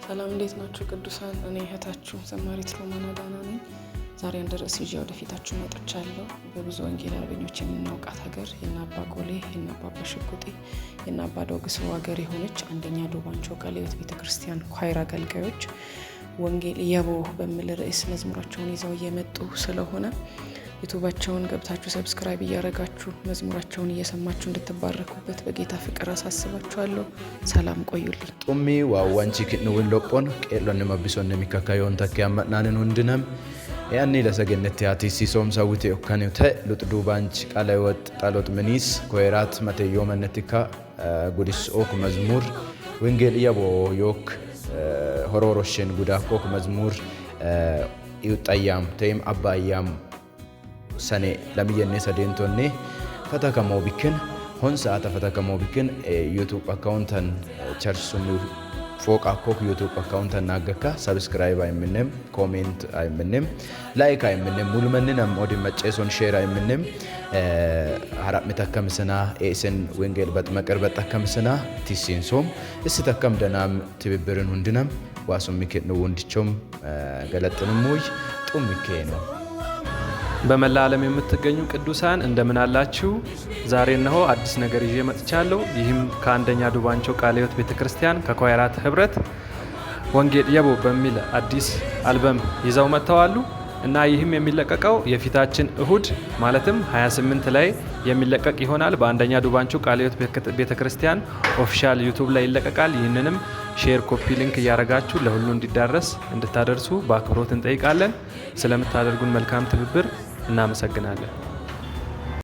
ሰላም እንዴት ናችሁ ቅዱሳን? እኔ እህታችሁ ዘማሪት ሮማን አዳና ነኝ። ዛሬ አንድ ርዕስ ይዤ ወደፊታችሁ መጥቻለሁ። በብዙ ወንጌል አርበኞች የምናውቃት ሀገር የእነ አባ ጎሌ፣ የእነ አባ በሽጉጤ፣ የእነ አባ ዶግሰው ሀገር የሆነች አንደኛ ዱባንቾ ቃለ ሕይወት ቤተክርስቲያን ኳይር አገልጋዮች ወንጌል የቦ በሚል ርዕስ መዝሙራቸውን ይዘው እየመጡ ስለሆነ ዩቲዩባቸውን ገብታችሁ ሰብስክራይብ እያደረጋችሁ መዝሙራቸውን እየሰማችሁ እንድትባረኩበት በጌታ ፍቅር አሳስባችኋለሁ። ሰላም ቆዩልኝ። ጡሚ ዋዋንቺ ክንውን ሎጶን ቄሎን መብሶን የሚካካዮን ተኪያመናንን ሁንድነም ያኔ ለሰገነት ያቲሲ ሶም ሰውቴ ኦካኔው ተ ሉጥ ዱባንች ቃለ ሕይወት ጣሎት ምኒስ ኮይራት መተዮ መነቲካ ጉዲስ ኦክ መዝሙር ወንጌል የቦ ዮክ ሆሮሮሽን ጉዳኮክ መዝሙር ይውጣያም ተይም አባያም ሰኔ ለምየኔ ሰዴንቶኔ ፈተከሞ ቢክን ሆን ሰዓተ ፈተከሞ ቢክን ዩቲዩብ አካውንተን ቸርሱም ፎቅ አኮክ ዩቲዩብ አካውንተን ናገካ ሰብስክራይብ አይምንም ኮሜንት አይምንም ላይክ አይምንም ሙሉመንንም ኦዲ መጨሶን ሼር አይምንም ሐራም ተከምስና ኤስን ወንጌል በጥመቀር በተከምስና ቲሲንሶም እስ ተከም ደናም ትብብርን ሁንድነም ዋሱም ሚከን ወንድቾም ገለጥንም ሞይ ጡም ሚከ ነው። በመላ ዓለም የምትገኙ ቅዱሳን እንደምን አላችሁ? ዛሬ እነሆ አዲስ ነገር ይዤ መጥቻለሁ። ይህም ከአንደኛ ዱባንቾ ቃለ ሕይወት ቤተክርስቲያን ከኳይራት ህብረት ወንጌል የቦ በሚል አዲስ አልበም ይዘው መጥተዋል እና ይህም የሚለቀቀው የፊታችን እሁድ ማለትም 28 ላይ የሚለቀቅ ይሆናል። በአንደኛ ዱባንቾ ቃለ ሕይወት ቤተክርስቲያን ኦፊሻል ዩቲዩብ ላይ ይለቀቃል። ይህንንም ሼር፣ ኮፒ ሊንክ እያደረጋችሁ ለሁሉ እንዲዳረስ እንድታደርሱ በአክብሮት እንጠይቃለን። ስለምታደርጉን መልካም ትብብር እናመሰግናለን።